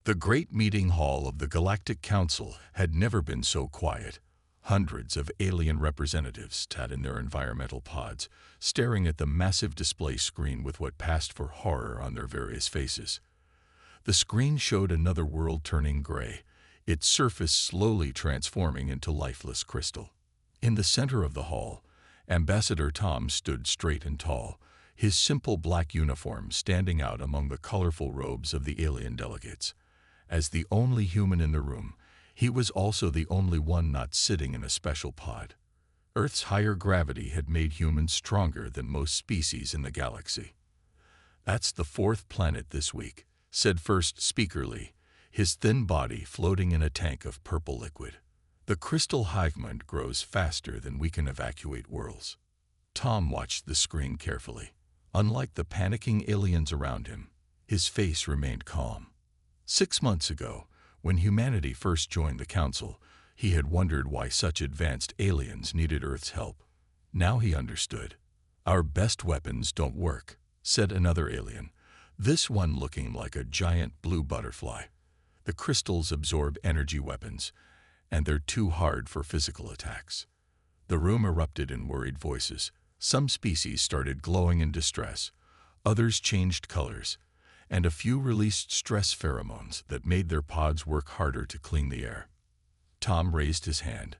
The great meeting hall of the Galactic Council had never been so quiet. Hundreds of alien representatives sat in their environmental pods, staring at the massive display screen with what passed for horror on their various faces. The screen showed another world turning gray, its surface slowly transforming into lifeless crystal. In the center of the hall, Ambassador Tom stood straight and tall, his simple black uniform standing out among the colorful robes of the alien delegates. As the only human in the room, he was also the only one not sitting in a special pod. Earth's higher gravity had made humans stronger than most species in the galaxy. "That's the fourth planet this week," said First Speaker Lee, his thin body floating in a tank of purple liquid. "The crystal hive mind grows faster than we can evacuate worlds." Tom watched the screen carefully. Unlike the panicking aliens around him, his face remained calm. 6 months ago, when humanity first joined the Council, he had wondered why such advanced aliens needed Earth's help. Now he understood. "Our best weapons don't work," said another alien, this one looking like a giant blue butterfly. "The crystals absorb energy weapons, and they're too hard for physical attacks." The room erupted in worried voices. Some species started glowing in distress, others changed colors, and a few released stress pheromones that made their pods work harder to clean the air. Tom raised his hand.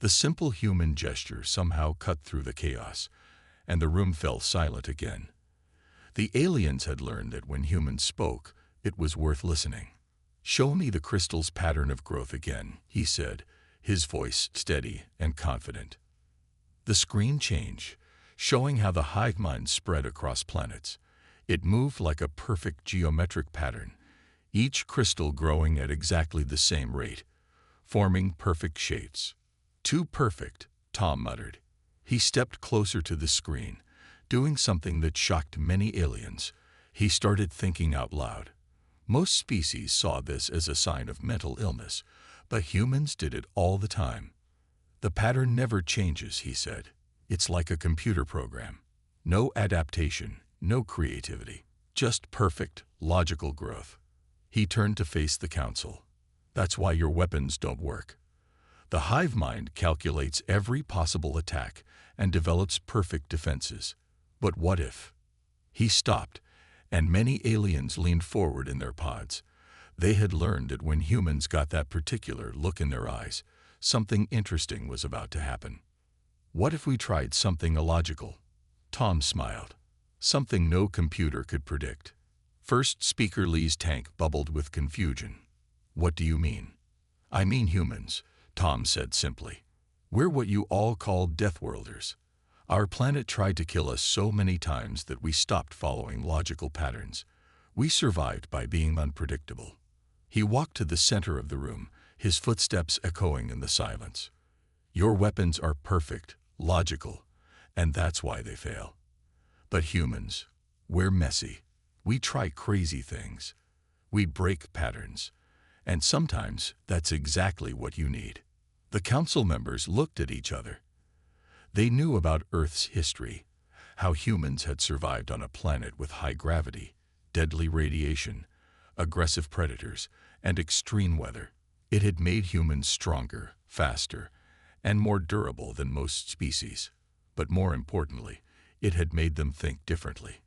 The simple human gesture somehow cut through the chaos, and the room fell silent again. The aliens had learned that when humans spoke, it was worth listening. "Show me the crystal's pattern of growth again," he said, his voice steady and confident. The screen changed, showing how the hive mind spread across planets. It moved like a perfect geometric pattern, each crystal growing at exactly the same rate, forming perfect shapes. "Too perfect," Tom muttered. He stepped closer to the screen, doing something that shocked many aliens. He started thinking out loud. Most species saw this as a sign of mental illness, but humans did it all the time. "The pattern never changes," he said. "It's like a computer program. No adaptation, no creativity, just perfect, logical growth." He turned to face the Council. "That's why your weapons don't work. The hive mind calculates every possible attack and develops perfect defenses. But what if?" He stopped, and many aliens leaned forward in their pods. They had learned that when humans got that particular look in their eyes, something interesting was about to happen. "What if we tried something illogical?" Tom smiled. "Something no computer could predict." First Speaker Lee's tank bubbled with confusion. "What do you mean?" "I mean humans," Tom said simply. "We're what you all call Deathworlders. Our planet tried to kill us so many times that we stopped following logical patterns. We survived by being unpredictable." He walked to the center of the room, his footsteps echoing in the silence. "Your weapons are perfect, logical, and that's why they fail. But humans, we're messy. We try crazy things. We break patterns. And sometimes that's exactly what you need." The Council members looked at each other. They knew about Earth's history, how humans had survived on a planet with high gravity, deadly radiation, aggressive predators, and extreme weather. It had made humans stronger, faster, and more durable than most species. But more importantly, it had made them think differently.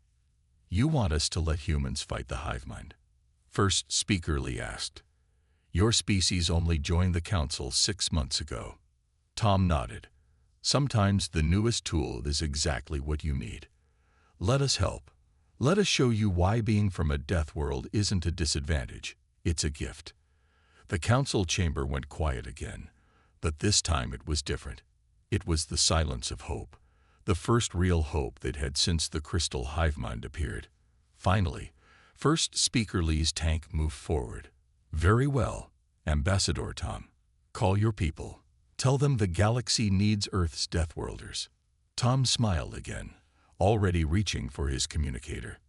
"You want us to let humans fight the hive mind?" First Speaker Lee asked. "Your species only joined the Council 6 months ago." Tom nodded. "Sometimes the newest tool is exactly what you need. Let us help. Let us show you why being from a death world isn't a disadvantage, it's a gift." The Council chamber went quiet again, but this time it was different. It was the silence of hope, the first real hope that had since the crystal hive mind appeared. Finally, First Speaker Lee's tank moved forward. "Very well, Ambassador Tom. Call your people. Tell them the galaxy needs Earth's Deathworlders." Tom smiled again, already reaching for his communicator.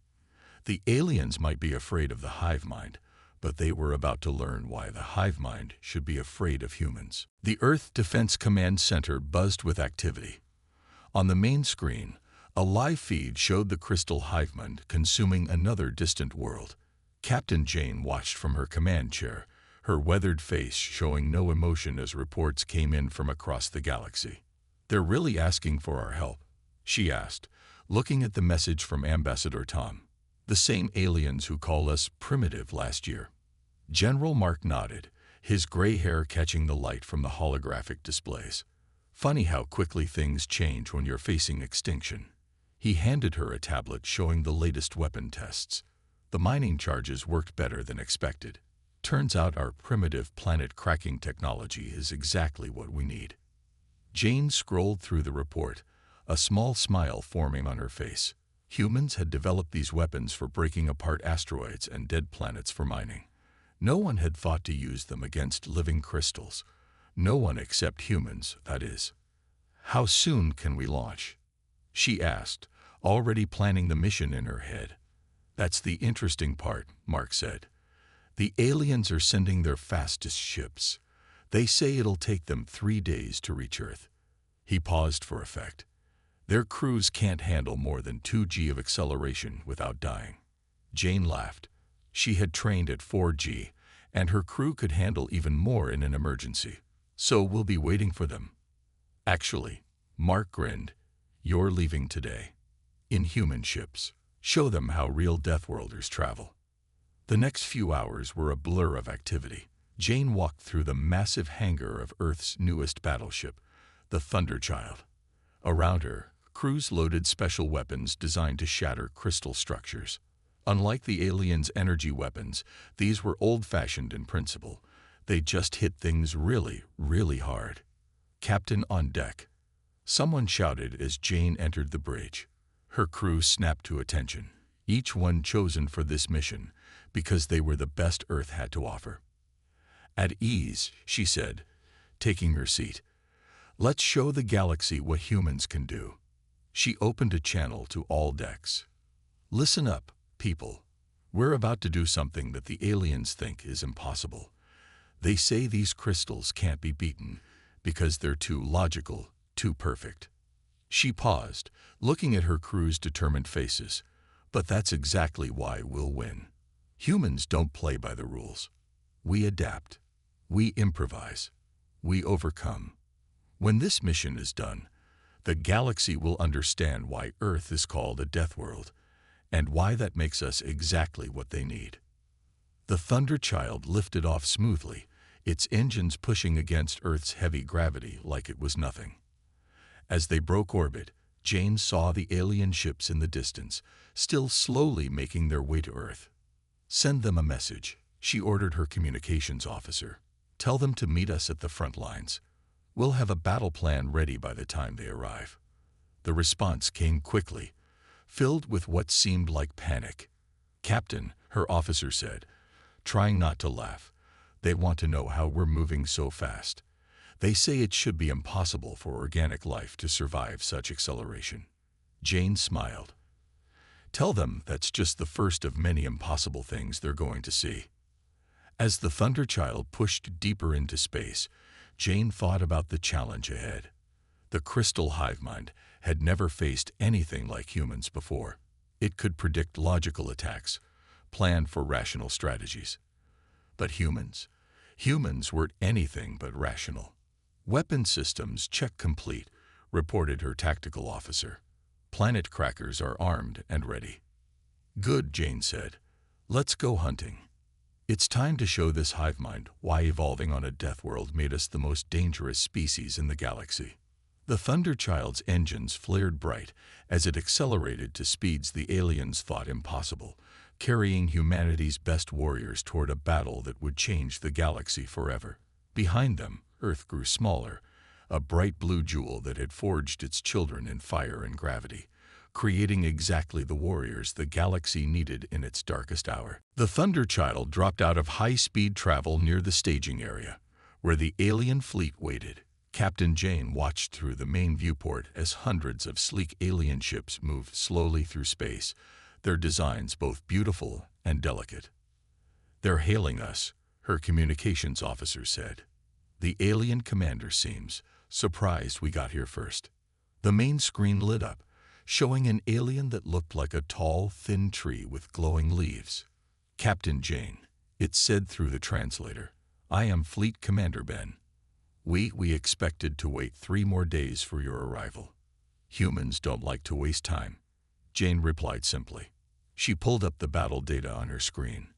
The aliens might be afraid of the hive mind, but they were about to learn why the hive mind should be afraid of humans. The Earth Defense Command Center buzzed with activity. On the main screen, a live feed showed the crystal hive mind consuming another distant world. Captain Jane watched from her command chair, her weathered face showing no emotion as reports came in from across the galaxy. "They're really asking for our help?" she asked, looking at the message from Ambassador Tom. "The same aliens who called us primitive last year." General Mark nodded, his gray hair catching the light from the holographic displays. "Funny how quickly things change when you're facing extinction." He handed her a tablet showing the latest weapon tests. The mining charges worked better than expected. "Turns out our primitive planet-cracking technology is exactly what we need." Jane scrolled through the report, a small smile forming on her face. Humans had developed these weapons for breaking apart asteroids and dead planets for mining. No one had thought to use them against living crystals. No one except humans, that is. "How soon can we launch?" she asked, already planning the mission in her head. "That's the interesting part," Mark said. "The aliens are sending their fastest ships. They say it'll take them 3 days to reach Earth." He paused for effect. "Their crews can't handle more than 2G of acceleration without dying." Jane laughed. She had trained at 4G, and her crew could handle even more in an emergency. "So we'll be waiting for them." "Actually," Mark grinned, "you're leaving today. In human ships. Show them how real Deathworlders travel." The next few hours were a blur of activity. Jane walked through the massive hangar of Earth's newest battleship, the Thunderchild. Around her, crews loaded special weapons designed to shatter crystal structures. Unlike the aliens' energy weapons, these were old-fashioned in principle. They just hit things really, really hard. "Captain on deck," someone shouted as Jane entered the bridge. Her crew snapped to attention, each one chosen for this mission because they were the best Earth had to offer. "At ease," she said, taking her seat. "Let's show the galaxy what humans can do." She opened a channel to all decks. "Listen up, people. We're about to do something that the aliens think is impossible. They say these crystals can't be beaten because they're too logical, too perfect." She paused, looking at her crew's determined faces. "But that's exactly why we'll win. Humans don't play by the rules. We adapt. We improvise. We overcome. When this mission is done, the galaxy will understand why Earth is called a death world, and why that makes us exactly what they need." The Thunderchild lifted off smoothly, its engines pushing against Earth's heavy gravity like it was nothing. As they broke orbit, Jane saw the alien ships in the distance, still slowly making their way to Earth. "Send them a message," she ordered her communications officer. "Tell them to meet us at the front lines. We'll have a battle plan ready by the time they arrive." The response came quickly, filled with what seemed like panic. "Captain," her officer said, trying not to laugh, "they want to know how we're moving so fast. They say it should be impossible for organic life to survive such acceleration." Jane smiled. "Tell them that's just the first of many impossible things they're going to see." As the Thunderchild pushed deeper into space, Jane thought about the challenge ahead. The crystal hive mind had never faced anything like humans before. It could predict logical attacks, plan for rational strategies. But humans? Humans weren't anything but rational. "Weapon systems check complete," reported her tactical officer. "Planet crackers are armed and ready." "Good," Jane said. "Let's go hunting. It's time to show this hive mind why evolving on a death world made us the most dangerous species in the galaxy." The Thunderchild's engines flared bright as it accelerated to speeds the aliens thought impossible, carrying humanity's best warriors toward a battle that would change the galaxy forever. Behind them, Earth grew smaller, a bright blue jewel that had forged its children in fire and gravity, creating exactly the warriors the galaxy needed in its darkest hour. The Thunderchild dropped out of high-speed travel near the staging area, where the alien fleet waited. Captain Jane watched through the main viewport as hundreds of sleek alien ships moved slowly through space, their designs both beautiful and delicate. "They're hailing us," her communications officer said. "The alien commander seems surprised we got here first." The main screen lit up, showing an alien that looked like a tall, thin tree with glowing leaves. "Captain Jane," it said through the translator. "I am Fleet Commander Ben. We expected to wait 3 more days for your arrival." "Humans don't like to waste time," Jane replied simply. She pulled up the battle data on her screen.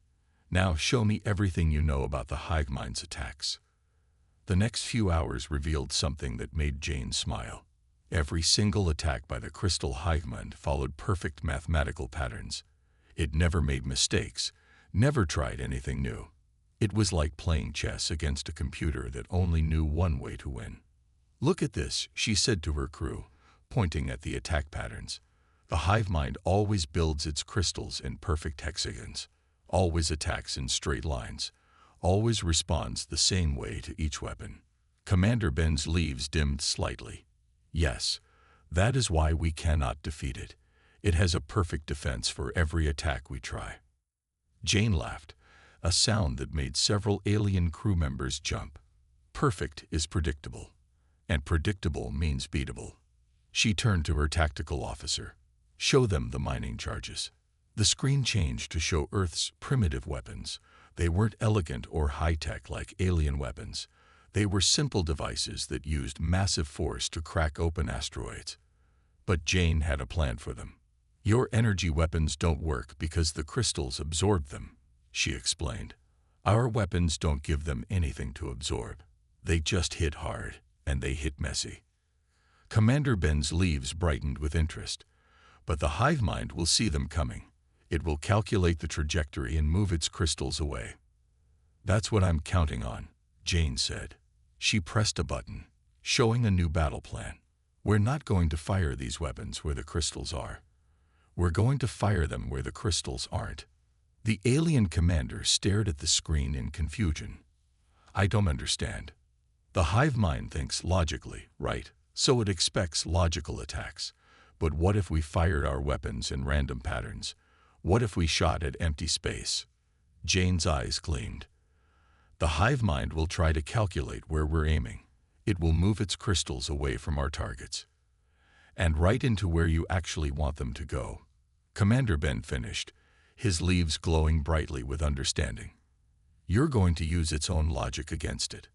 "Now show me everything you know about the hive mind's attacks." The next few hours revealed something that made Jane smile. Every single attack by the crystal hive mind followed perfect mathematical patterns. It never made mistakes, never tried anything new. It was like playing chess against a computer that only knew one way to win. "Look at this," she said to her crew, pointing at the attack patterns. "The hive mind always builds its crystals in perfect hexagons, always attacks in straight lines, always responds the same way to each weapon." Commander Ben's leaves dimmed slightly. "Yes, that is why we cannot defeat it. It has a perfect defense for every attack we try." Jane laughed, a sound that made several alien crew members jump. Perfect is predictable, and predictable means beatable. She turned to her tactical officer. "Show them the mining charges." The screen changed to show Earth's primitive weapons. They weren't elegant or high-tech like alien weapons. They were simple devices that used massive force to crack open asteroids. But Jane had a plan for them. "Your energy weapons don't work because the crystals absorb them," she explained. "Our weapons don't give them anything to absorb. They just hit hard, and they hit messy." Commander Ben's leaves brightened with interest. "But the hive mind will see them coming. It will calculate the trajectory and move its crystals away." "That's what I'm counting on," Jane said. She pressed a button, showing a new battle plan. "We're not going to fire these weapons where the crystals are. We're going to fire them where the crystals aren't." The alien commander stared at the screen in confusion. "I don't understand." "The hive mind thinks logically, right? So it expects logical attacks. But what if we fired our weapons in random patterns? What if we shot at empty space?" Jane's eyes gleamed. "The hive mind will try to calculate where we're aiming. It will move its crystals away from our targets. And right into where you actually want them to go." Commander Ben finished, his leaves glowing brightly with understanding. "You're going to use its own logic against it."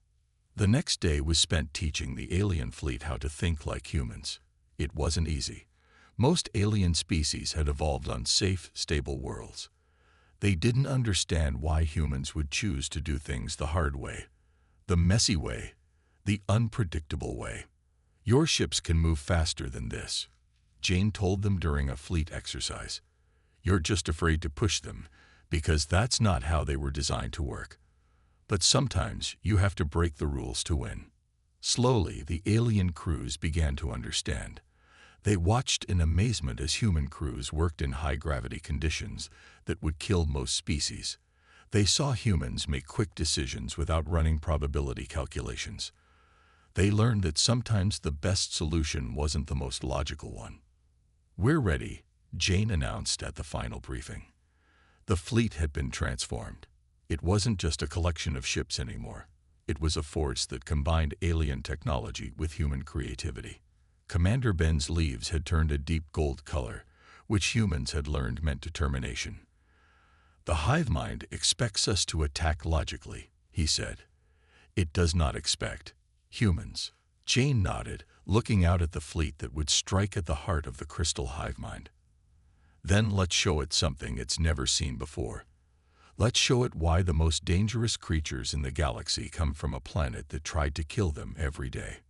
The next day was spent teaching the alien fleet how to think like humans. It wasn't easy. Most alien species had evolved on safe, stable worlds. They didn't understand why humans would choose to do things the hard way, the messy way, the unpredictable way. "Your ships can move faster than this," Jane told them during a fleet exercise. "You're just afraid to push them, because that's not how they were designed to work. But sometimes you have to break the rules to win." Slowly, the alien crews began to understand. They watched in amazement as human crews worked in high-gravity conditions that would kill most species. They saw humans make quick decisions without running probability calculations. They learned that sometimes the best solution wasn't the most logical one. "We're ready," Jane announced at the final briefing. The fleet had been transformed. It wasn't just a collection of ships anymore. It was a force that combined alien technology with human creativity. Commander Ben's leaves had turned a deep gold color, which humans had learned meant determination. "The hive mind expects us to attack logically," he said. "It does not expect humans." Jane nodded, looking out at the fleet that would strike at the heart of the crystal hive mind. "Then let's show it something it's never seen before. Let's show it why the most dangerous creatures in the galaxy come from a planet that tried to kill them every day."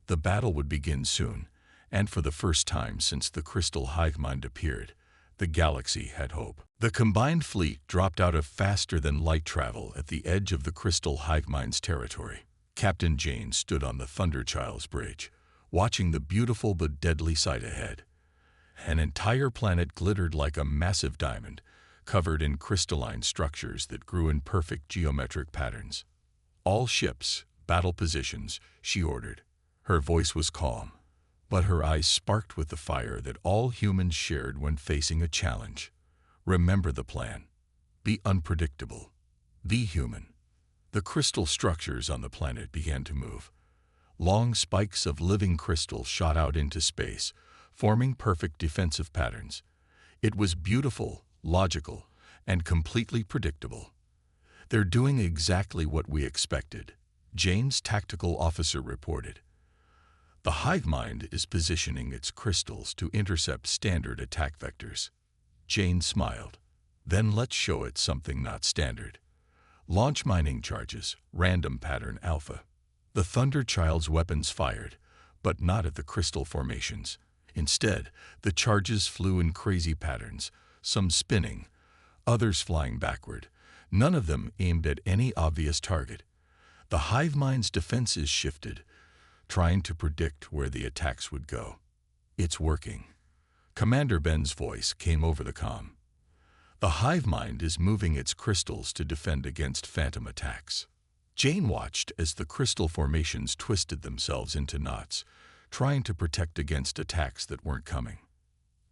The battle would begin soon, and for the first time since the crystal hive mind appeared, the galaxy had hope. The combined fleet dropped out of faster-than-light travel at the edge of the crystal hive mind's territory. Captain Jane stood on the Thunderchild's bridge, watching the beautiful but deadly sight ahead. An entire planet glittered like a massive diamond, covered in crystalline structures that grew in perfect geometric patterns. "All ships, battle positions," she ordered. Her voice was calm, but her eyes sparked with the fire that all humans shared when facing a challenge. "Remember the plan. Be unpredictable. Be human." The crystal structures on the planet began to move. Long spikes of living crystal shot out into space, forming perfect defensive patterns. It was beautiful, logical, and completely predictable. "They're doing exactly what we expected," Jane's tactical officer reported. "The hive mind is positioning its crystals to intercept standard attack vectors." Jane smiled. "Then let's show it something not standard. Launch mining charges, random pattern alpha." The Thunderchild's weapons fired, but not at the crystal formations. Instead, the charges flew in crazy patterns, some spinning, others flying backward, none of them aimed at any obvious target. The hive mind's defenses shifted, trying to predict where the attacks would go. "It's working." Commander Ben's voice came over the comm. "The hive mind is moving its crystals to defend against phantom attacks." Jane watched as the crystal formations twisted themselves into knots, trying to protect against attacks that weren't coming.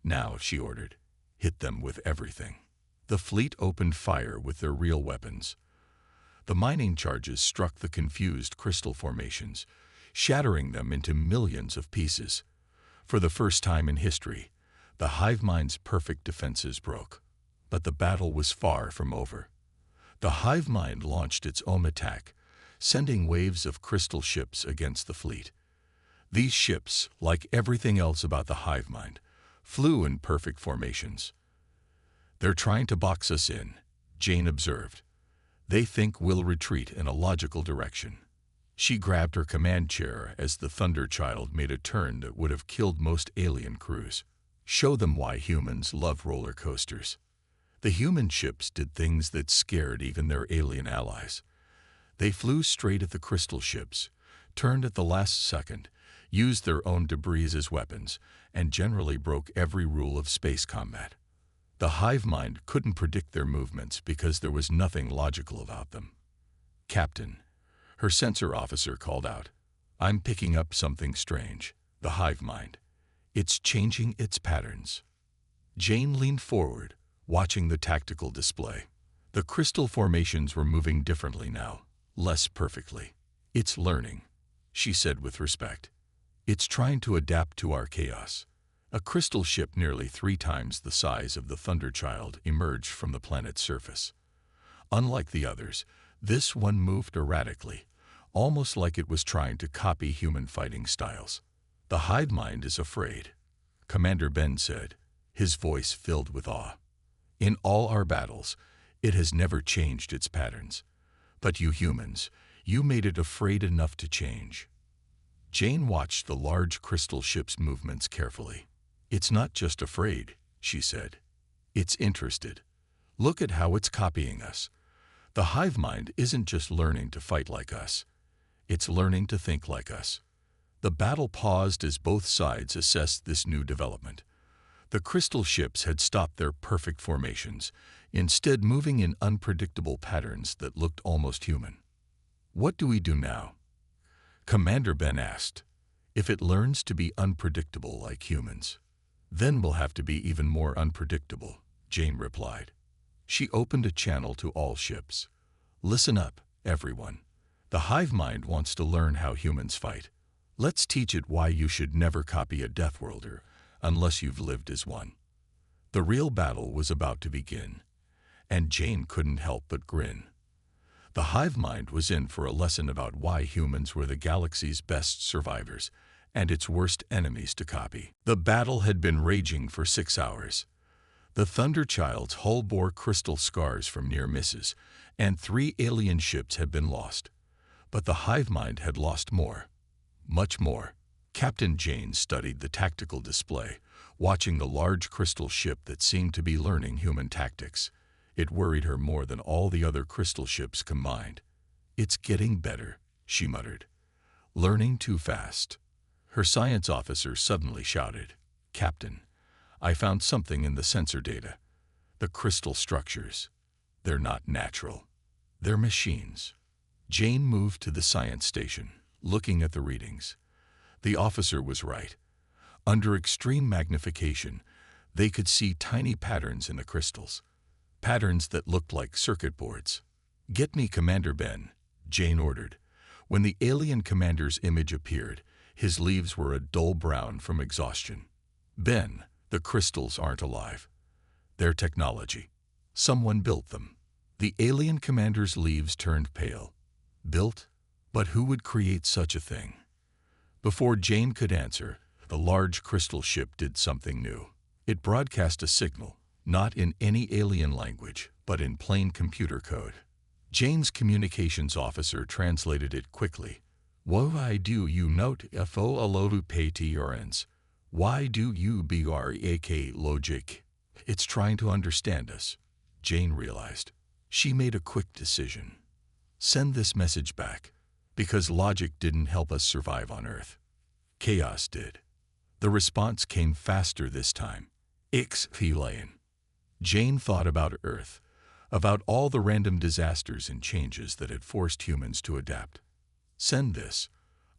"Now," she ordered, "hit them with everything." The fleet opened fire with their real weapons. The mining charges struck the confused crystal formations, shattering them into millions of pieces. For the first time in history, the hive mind's perfect defenses broke. But the battle was far from over. The hive mind launched its own attack, sending waves of crystal ships against the fleet. These ships, like everything else about the hive mind, flew in perfect formations. "They're trying to box us in," Jane observed. "They think we'll retreat in a logical direction." She grabbed her command chair as the Thunderchild made a turn that would have killed most alien crews. "Show them why humans love roller coasters." The human ships did things that scared even their alien allies. They flew straight at the crystal ships, turned at the last second, used their own debris as weapons, and generally broke every rule of space combat. The hive mind couldn't predict their movements because there was nothing logical about them. "Captain," her sensor officer called out, "I'm picking up something strange. The hive mind. It's changing its patterns." Jane leaned forward, watching the tactical display. The crystal formations were moving differently now, less perfectly. "It's learning," she said with respect. "It's trying to adapt to our chaos." A crystal ship nearly 3 times the size of the Thunderchild emerged from the planet's surface. Unlike the others, this one moved erratically, almost like it was trying to copy human fighting styles. "The hive mind is afraid," Commander Ben said, his voice filled with awe. "In all our battles, it has never changed its patterns. But you humans, you made it afraid enough to change." Jane watched the large crystal ship's movements carefully. "It's not just afraid," she said. "It's interested. Look at how it's copying us. The hive mind isn't just learning to fight like us. It's learning to think like us." The battle paused as both sides assessed this new development. The crystal ships had stopped their perfect formations, instead moving in unpredictable patterns that looked almost human. "What do we do now?" Commander Ben asked. "If it learns to be unpredictable like humans, then we'll have to be even more unpredictable," Jane replied. She opened a channel to all ships. "Listen up, everyone. The hive mind wants to learn how humans fight. Let's teach it why you should never copy a Deathworlder unless you've lived as one." The real battle was about to begin, and Jane couldn't help but grin. The hive mind was in for a lesson about why humans were the galaxy's best survivors and its worst enemies to copy. The battle had been raging for 6 hours. The Thunderchild's hull bore crystal scars from near misses, and 3 alien ships had been lost. But the hive mind had lost more. Much more. Captain Jane studied the tactical display, watching the large crystal ship that seemed to be learning human tactics. It worried her more than all the other crystal ships combined. "It's getting better," she muttered. "Learning too fast." Her science officer suddenly shouted, "Captain, I found something in the sensor data. The crystal structures. They're not natural. They're machines." Jane moved to the science station, looking at the readings. The officer was right. Under extreme magnification, they could see tiny patterns in the crystals. Patterns that looked like circuit boards. "Get me Commander Ben," Jane ordered. When the alien commander's image appeared, his leaves were a dull brown from exhaustion. "Ben, the crystals aren't alive. They're technology. Someone built them. The alien commander's leaves turned pale. Built? But who would create such a thing? Before Jane could answer, the large crystal ship did something new. It broadcast a signal, not in any alien language, but in plain computer code. Jane's communications officer translated it quickly. Why do you note fo alodu patiorens? Why do you brak logic? It's trying to understand us. Jane realized. She made a quick decision. Send this message back, because logic didn't help us survive on Earth. Chaos did. The response came faster this time. HFY. Jane thought about Earth, about all the random disasters and changes that had forced humans to adapt. Send this.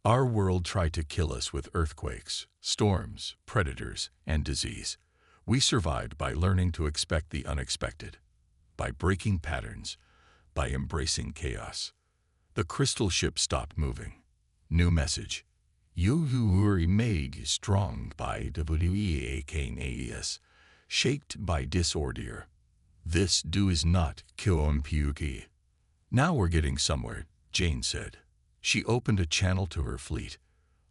Our world tried to kill us with earthquakes, storms, predators, and disease. We survived by learning to expect the unexpected, by breaking patterns, by embracing chaos. The crystal ship stopped moving. New message. You were made strong by WEAKNAS, shaped by disorder. This do is not Kyompuki. Now we're getting somewhere, Jane said. She opened a channel to her fleet.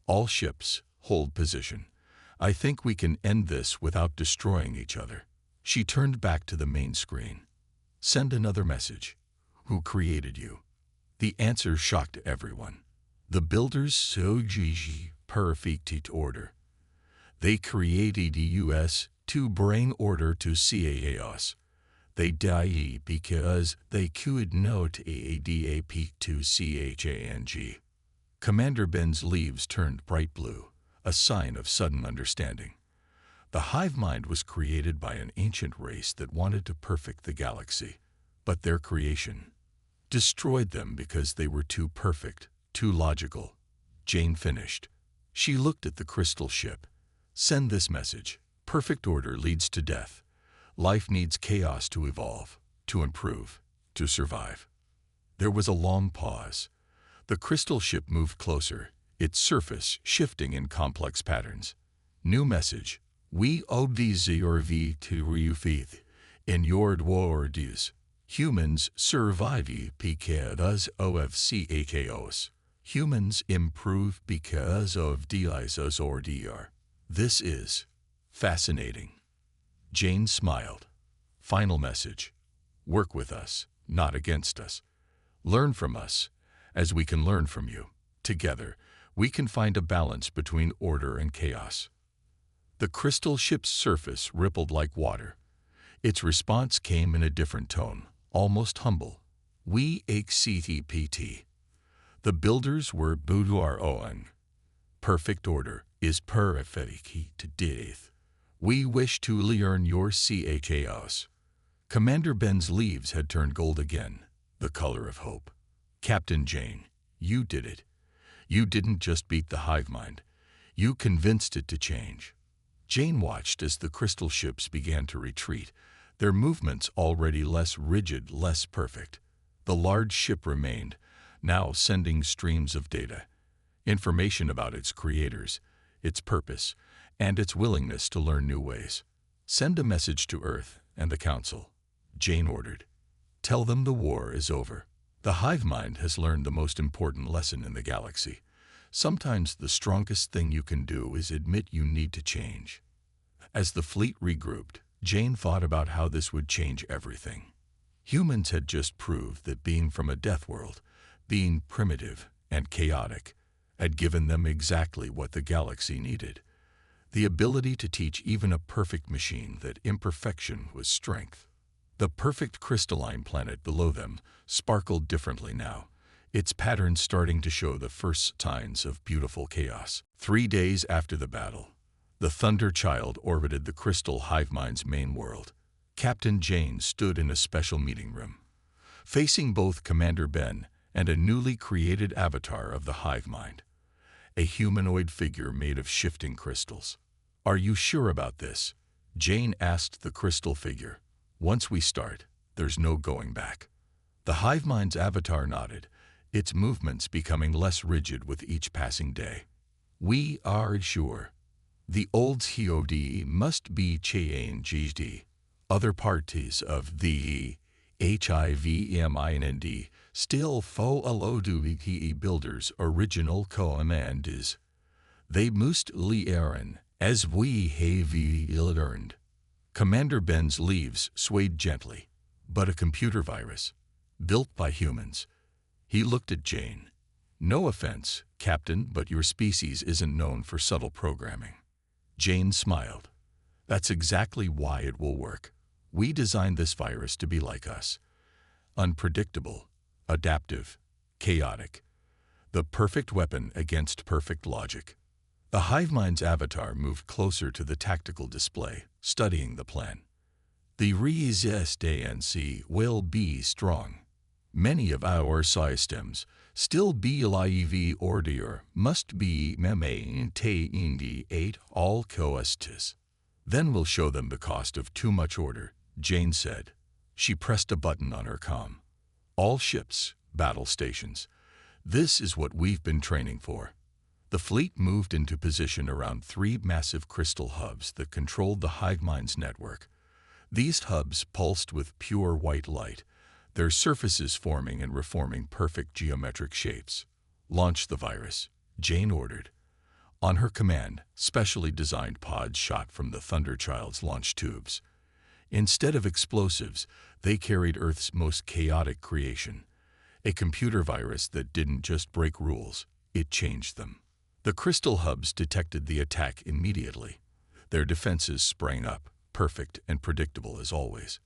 All ships, hold position. I think we can end this without destroying each other. She turned back to the main screen. Send another message. Who created you? The answer shocked everyone. The builders Sogiji perfected order. They created us to bring order to chaos. They died because they could not adapt to change. Commander Ben's leaves turned bright blue, a sign of sudden understanding. The hive mind was created by an ancient race that wanted to perfect the galaxy, but their creation destroyed them because they were too perfect, too logical. Jane finished. She looked at the crystal ship. Send this message. Perfect order leads to death. Life needs chaos to evolve, to improve, to survive. There was a long pause. The crystal ship moved closer, its surface shifting in complex patterns. New message. We observe to refeed in your words. Humans survive because of chaos. Humans improve because of disorder. This is fascinating. Jane smiled. Final message. Work with us, not against us. Learn from us, as we can learn from you. Together, we can find a balance between order and chaos. The crystal ship's surface rippled like water. Its response came in a different tone, almost humble. We HCTPT. The builders were boudoir oang. Perfect order is perfect to death. We wish to learn your chaos. Commander Ben's leaves had turned gold again, the color of hope. Captain Jane, you did it. You didn't just beat the hive mind. You convinced it to change. Jane watched as the crystal ships began to retreat, their movements already less rigid, less perfect. The large ship remained, now sending streams of data, information about its creators, its purpose, and its willingness to learn new ways. Send a message to Earth and the Council, Jane ordered. Tell them the war is over. The hive mind has learned the most important lesson in the galaxy. Sometimes the strongest thing you can do is admit you need to change. As the fleet regrouped, Jane thought about how this would change everything. Humans had just proved that being from a death world, being primitive and chaotic, had given them exactly what the galaxy needed. The ability to teach even a perfect machine that imperfection was strength. The perfect crystalline planet below them sparkled differently now, its patterns starting to show the first signs of beautiful chaos. 3 days after the battle, the Thunder Child orbited the crystal hive mind's main world. Captain Jane stood in a special meeting room, facing both Commander Ben and a newly created avatar of the hive mind. A humanoid figure made of shifting crystals. Are you sure about this? Jane asked the crystal figure. Once we start, there's no going back. The hive mind's avatar nodded, its movements becoming less rigid with each passing day. We are sure. The old HOD must be changed. Other parties of the HIVMIND still follow the builders' original command is. They must learn, as we have learned. Commander Ben's leaves swayed gently, but a computer virus, built by humans. He looked at Jane. No offense, Captain, but your species isn't known for subtle programming. Jane smiled. That's exactly why it will work. We designed this virus to be like us. Unpredictable, adaptive, chaotic. The perfect weapon against perfect logic. The HiveMind's avatar moved closer to the tactical display, studying the plan. The resistance will be strong. Many of our systems still be live order must be maintained at all costs. Then we'll show them the cost of too much order, Jane said. She pressed a button on her comm. All ships, battle stations. This is what we've been training for. The fleet moved into position around 3 massive crystal hubs that controlled the HiveMind's network. These hubs pulsed with pure white light, their surfaces forming and reforming perfect geometric shapes. Launch the virus, Jane ordered. On her command, specially designed pods shot from the Thunderchild's launch tubes. Instead of explosives, they carried Earth's most chaotic creation. A computer virus that didn't just break rules, it changed them. The crystal hubs detected the attack immediately. Their defenses sprang up, perfect and predictable as always.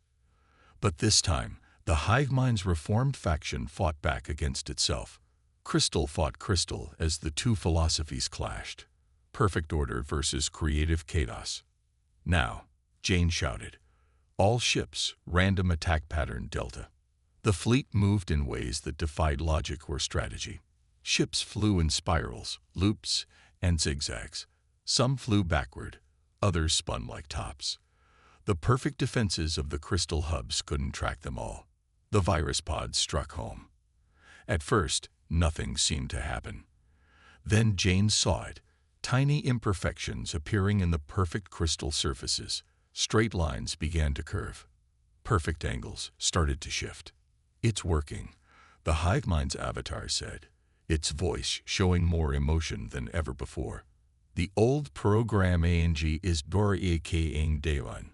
But this time, the HiveMind's reformed faction fought back against itself. Crystal fought Crystal as the two philosophies clashed. Perfect order versus creative chaos. Now, Jane shouted. All ships, random attack pattern Delta. The fleet moved in ways that defied logic or strategy. Ships flew in spirals, loops, and zigzags. Some flew backward, others spun like tops. The perfect defenses of the crystal hubs couldn't track them all. The virus pods struck home. At first, nothing seemed to happen. Then Jane saw it, tiny imperfections appearing in the perfect crystal surfaces. Straight lines began to curve. Perfect angles started to shift. It's working, the HiveMind's avatar said, its voice showing more emotion than ever before. The old programming is dorikeing Daewon.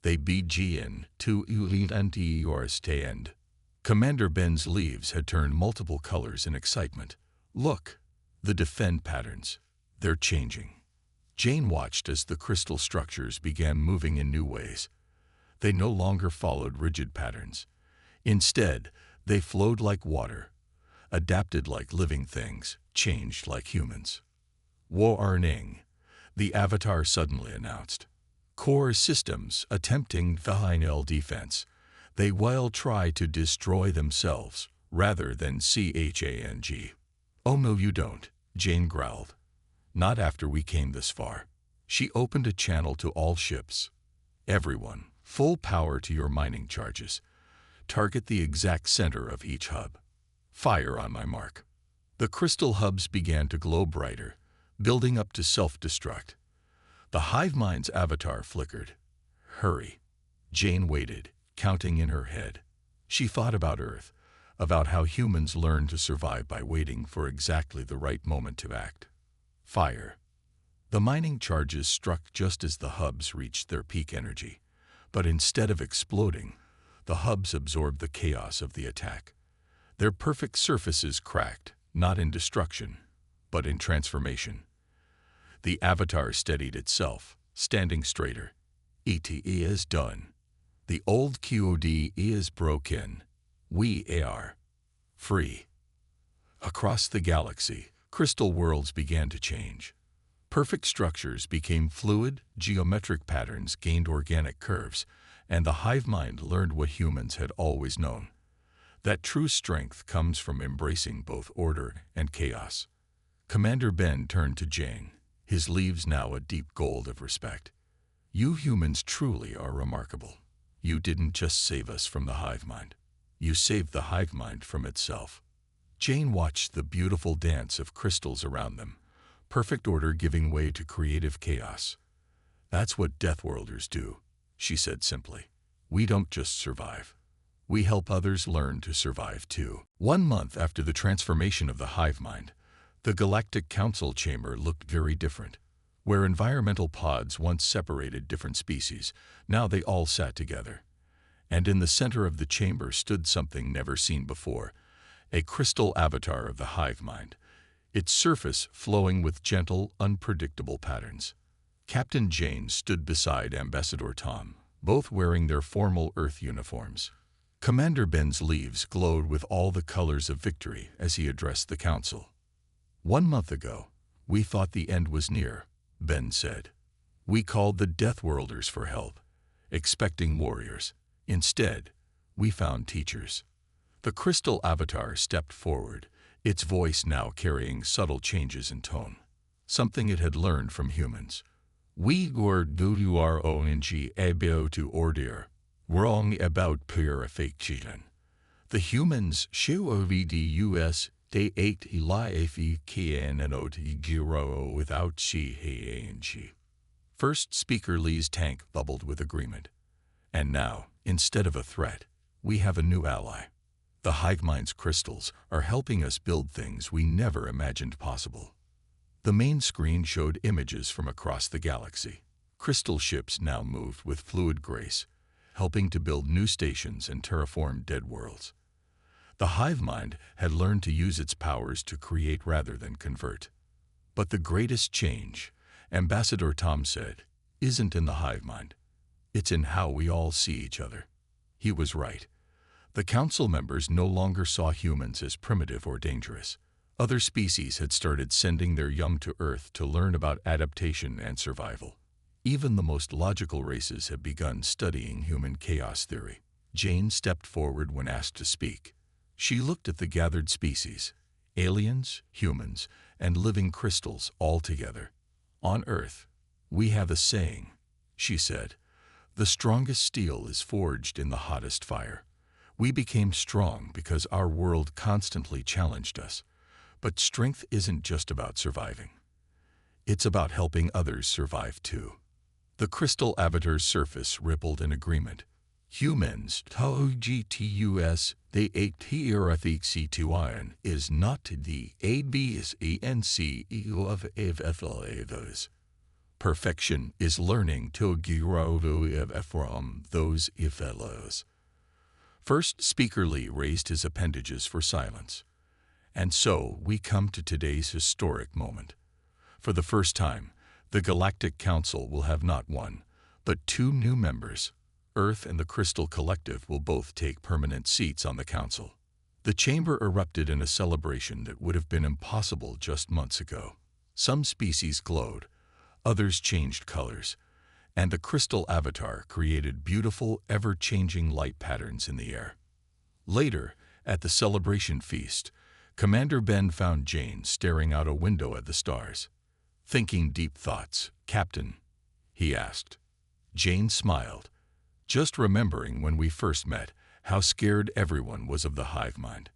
They begin to understand. Commander Ben's leaves had turned multiple colors in excitement. Look, the defend patterns. They're changing. Jane watched as the crystal structures began moving in new ways. They no longer followed rigid patterns. Instead, they flowed like water, adapted like living things, changed like humans. Warning, the avatar suddenly announced. Core systems attempting final defense. They will try to destroy themselves rather than CHANG. Oh no you don't, Jane growled. Not after we came this far. She opened a channel to all ships. Everyone, full power to your mining charges. Target the exact center of each hub. Fire on my mark. The crystal hubs began to glow brighter, building up to self-destruct. The HiveMind's avatar flickered. Hurry. Jane waited, counting in her head. She thought about Earth, about how humans learn to survive by waiting for exactly the right moment to act. Fire. The mining charges struck just as the hubs reached their peak energy, but instead of exploding, the hubs absorbed the chaos of the attack. Their perfect surfaces cracked, not in destruction, but in transformation. The avatar steadied itself, standing straighter. ET is done. The old QOD is broken. We are free. Across the galaxy, crystal worlds began to change. Perfect structures became fluid, geometric patterns gained organic curves, and the HiveMind learned what humans had always known. That true strength comes from embracing both order and chaos. Commander Ben turned to Jane, his leaves now a deep gold of respect. You humans truly are remarkable. You didn't just save us from the HiveMind. You saved the HiveMind from itself. Jane watched the beautiful dance of crystals around them, perfect order giving way to creative chaos. That's what Deathworlders do. she said simply. We don't just survive. We help others learn to survive too. 1 month after the transformation of the hive mind, the Galactic Council chamber looked very different. Where environmental pods once separated different species, now they all sat together. And in the center of the chamber stood something never seen before, a crystal avatar of the hive mind, its surface flowing with gentle, unpredictable patterns. Captain Jane stood beside Ambassador Tom, both wearing their formal Earth uniforms. Commander Ben's leaves glowed with all the colors of victory as he addressed the council. 1 month ago, we thought the end was near, Ben said. We called the Deathworlders for help, expecting warriors. Instead, we found teachers. The crystal avatar stepped forward, its voice now carrying subtle changes in tone, something it had learned from humans. We were wrong about to order, wrong about purification. The humans shovedus they ate life can and giro without she. First Speaker Lee's tank bubbled with agreement. And now, instead of a threat, we have a new ally. The hive mind's crystals are helping us build things we never imagined possible. The main screen showed images from across the galaxy. Crystal ships now moved with fluid grace, helping to build new stations and terraform dead worlds. The hive mind had learned to use its powers to create rather than convert. But the greatest change, Ambassador Tom said, isn't in the hive mind. It's in how we all see each other. He was right. The council members no longer saw humans as primitive or dangerous. Other species had started sending their young to Earth to learn about adaptation and survival. Even the most logical races have begun studying human chaos theory. Jane stepped forward when asked to speak. She looked at the gathered species, aliens, humans, and living crystals all together. On Earth, we have a saying, she said. The strongest steel is forged in the hottest fire. We became strong because our world constantly challenged us. But strength isn't just about surviving. It's about helping others survive too. The crystal avatar's surface rippled in agreement. Humans, taugus, the ATRFC2ion is not the ABSENC of EVFLAVOS. Perfection is learning to grow from those fellows. First Speaker Lee raised his appendages for silence. And so we come to today's historic moment. For the first time, the Galactic Council will have not one, but 2 new members. Earth and the Crystal Collective will both take permanent seats on the council. The chamber erupted in a celebration that would have been impossible just months ago. Some species glowed, others changed colors, and the crystal avatar created beautiful, ever-changing light patterns in the air. Later, at the celebration feast, Commander Ben found Jane staring out a window at the stars. Thinking deep thoughts, Captain, he asked. Jane smiled, just remembering when we first met how scared everyone was of the hive mind.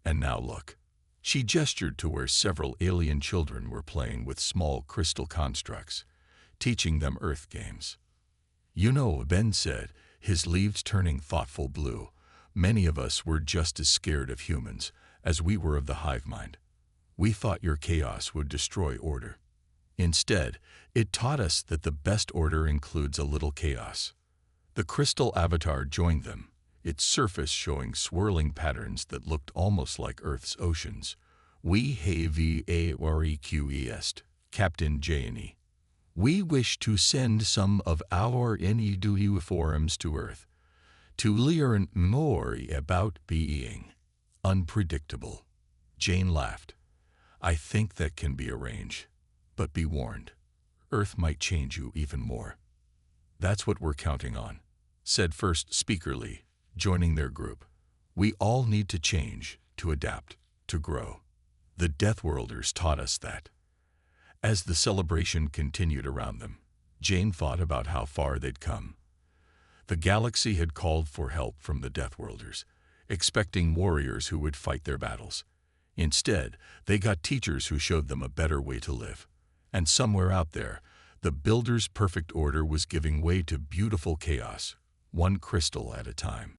And now look. She gestured to where several alien children were playing with small crystal constructs, teaching them Earth games. You know, Ben said, his leaves turning thoughtful blue, many of us were just as scared of humans as we were of the hive mind. We thought your chaos would destroy order. Instead, it taught us that the best order includes a little chaos. The crystal avatar joined them, its surface showing swirling patterns that looked almost like Earth's oceans. We have a request, Captain Jane. We wish to send some of our uniforms to Earth, to learn more about being unpredictable. Jane laughed. I think that can be arranged, but be warned, Earth might change you even more. That's what we're counting on, said First Speaker Lee, joining their group. We all need to change, to adapt, to grow. The Deathworlders taught us that. As the celebration continued around them, Jane thought about how far they'd come. The galaxy had called for help from the Deathworlders, expecting warriors who would fight their battles. Instead, they got teachers who showed them a better way to live. And somewhere out there, The builder's perfect order was giving way to beautiful chaos, one crystal at a time.